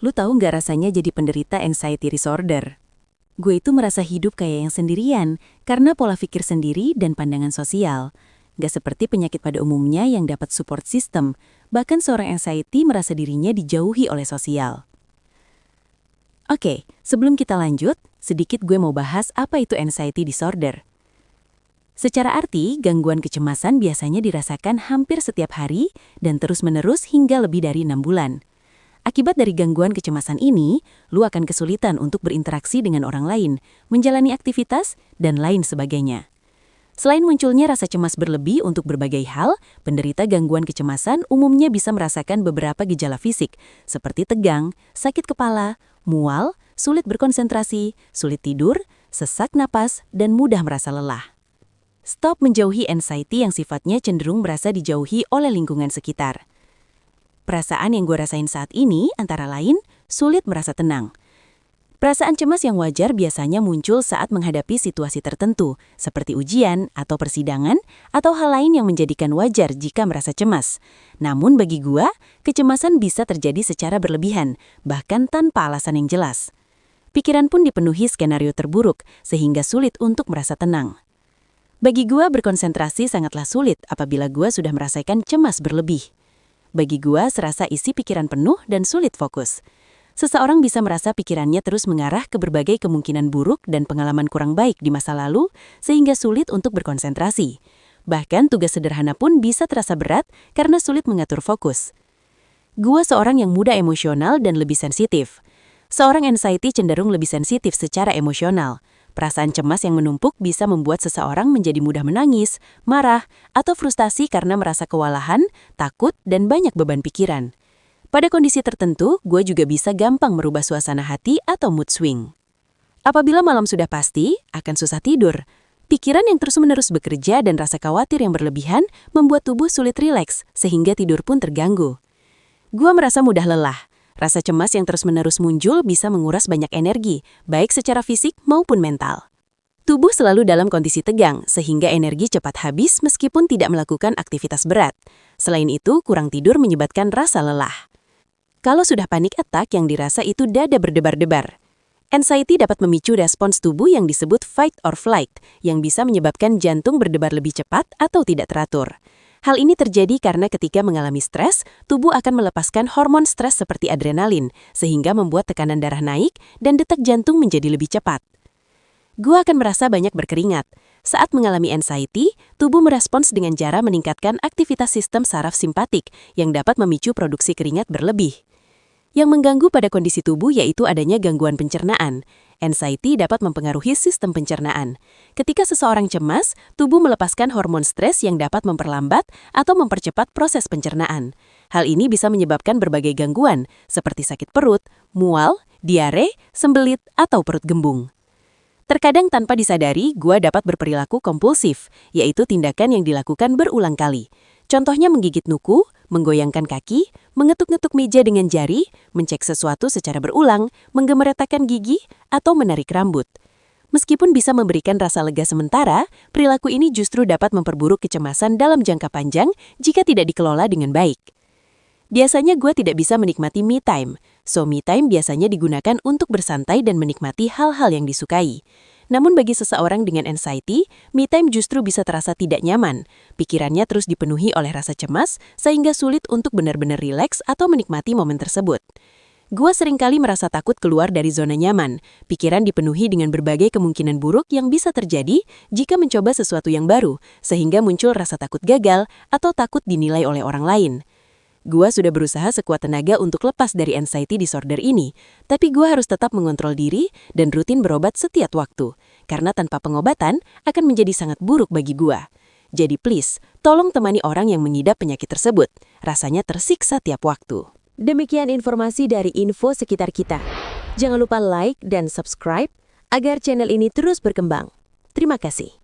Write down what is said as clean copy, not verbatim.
Lu tahu nggak rasanya jadi penderita anxiety disorder? Gue itu merasa hidup kayak yang sendirian karena pola pikir sendiri dan pandangan sosial. Gak seperti penyakit pada umumnya yang dapat support system, bahkan seorang anxiety merasa dirinya dijauhi oleh sosial. Oke, sebelum kita lanjut, sedikit gue mau bahas apa itu anxiety disorder. Secara arti, gangguan kecemasan biasanya dirasakan hampir setiap hari dan terus-menerus hingga lebih dari 6 bulan. Akibat dari gangguan kecemasan ini, lu akan kesulitan untuk berinteraksi dengan orang lain, menjalani aktivitas, dan lain sebagainya. Selain munculnya rasa cemas berlebih untuk berbagai hal, penderita gangguan kecemasan umumnya bisa merasakan beberapa gejala fisik, seperti tegang, sakit kepala, mual, sulit berkonsentrasi, sulit tidur, sesak napas, dan mudah merasa lelah. Stop menjauhi anxiety yang sifatnya cenderung berasa dijauhi oleh lingkungan sekitar. Perasaan yang gue rasain saat ini antara lain sulit merasa tenang. Perasaan cemas yang wajar biasanya muncul saat menghadapi situasi tertentu, seperti ujian atau persidangan, atau hal lain yang menjadikan wajar jika merasa cemas. Namun bagi gue, kecemasan bisa terjadi secara berlebihan, bahkan tanpa alasan yang jelas. Pikiran pun dipenuhi skenario terburuk, sehingga sulit untuk merasa tenang. Bagi gue, berkonsentrasi sangatlah sulit apabila gue sudah merasakan cemas berlebih. Bagi gua, serasa isi pikiran penuh dan sulit fokus. Seseorang bisa merasa pikirannya terus mengarah ke berbagai kemungkinan buruk dan pengalaman kurang baik di masa lalu, sehingga sulit untuk berkonsentrasi. Bahkan tugas sederhana pun bisa terasa berat karena sulit mengatur fokus. Gua seorang yang mudah emosional dan lebih sensitif. Seorang anxiety cenderung lebih sensitif secara emosional. Perasaan cemas yang menumpuk bisa membuat seseorang menjadi mudah menangis, marah, atau frustasi karena merasa kewalahan, takut, dan banyak beban pikiran. Pada kondisi tertentu, gue juga bisa gampang merubah suasana hati atau mood swing. Apabila malam sudah pasti, akan susah tidur. Pikiran yang terus-menerus bekerja dan rasa khawatir yang berlebihan membuat tubuh sulit rileks, sehingga tidur pun terganggu. Gue merasa mudah lelah. Rasa cemas yang terus-menerus muncul bisa menguras banyak energi, baik secara fisik maupun mental. Tubuh selalu dalam kondisi tegang, sehingga energi cepat habis meskipun tidak melakukan aktivitas berat. Selain itu, kurang tidur menyebabkan rasa lelah. Kalau sudah panik attack yang dirasa itu dada berdebar-debar. Anxiety dapat memicu respons tubuh yang disebut fight or flight, yang bisa menyebabkan jantung berdebar lebih cepat atau tidak teratur. Hal ini terjadi karena ketika mengalami stres, tubuh akan melepaskan hormon stres seperti adrenalin, sehingga membuat tekanan darah naik dan detak jantung menjadi lebih cepat. Gua akan merasa banyak berkeringat. Saat mengalami anxiety, tubuh merespons dengan cara meningkatkan aktivitas sistem saraf simpatik yang dapat memicu produksi keringat berlebih. Yang mengganggu pada kondisi tubuh yaitu adanya gangguan pencernaan. Anxiety dapat mempengaruhi sistem pencernaan. Ketika seseorang cemas, tubuh melepaskan hormon stres yang dapat memperlambat atau mempercepat proses pencernaan. Hal ini bisa menyebabkan berbagai gangguan, seperti sakit perut, mual, diare, sembelit, atau perut gembung. Terkadang tanpa disadari, gua dapat berperilaku kompulsif, yaitu tindakan yang dilakukan berulang kali. Contohnya menggigit nuku, menggoyangkan kaki, mengetuk-ngetuk meja dengan jari, mencek sesuatu secara berulang, menggemeretakan gigi, atau menarik rambut. Meskipun bisa memberikan rasa lega sementara, perilaku ini justru dapat memperburuk kecemasan dalam jangka panjang jika tidak dikelola dengan baik. Biasanya gue tidak bisa menikmati me time, so me time biasanya digunakan untuk bersantai dan menikmati hal-hal yang disukai. Namun bagi seseorang dengan anxiety, me time justru bisa terasa tidak nyaman. Pikirannya terus dipenuhi oleh rasa cemas, sehingga sulit untuk benar-benar rileks atau menikmati momen tersebut. Gua seringkali merasa takut keluar dari zona nyaman. Pikiran dipenuhi dengan berbagai kemungkinan buruk yang bisa terjadi jika mencoba sesuatu yang baru, sehingga muncul rasa takut gagal atau takut dinilai oleh orang lain. Gua sudah berusaha sekuat tenaga untuk lepas dari anxiety disorder ini, tapi gua harus tetap mengontrol diri dan rutin berobat setiap waktu, karena tanpa pengobatan akan menjadi sangat buruk bagi gua. Jadi please, tolong temani orang yang mengidap penyakit tersebut. Rasanya tersiksa tiap waktu. Demikian informasi dari info sekitar kita. Jangan lupa like dan subscribe agar channel ini terus berkembang. Terima kasih.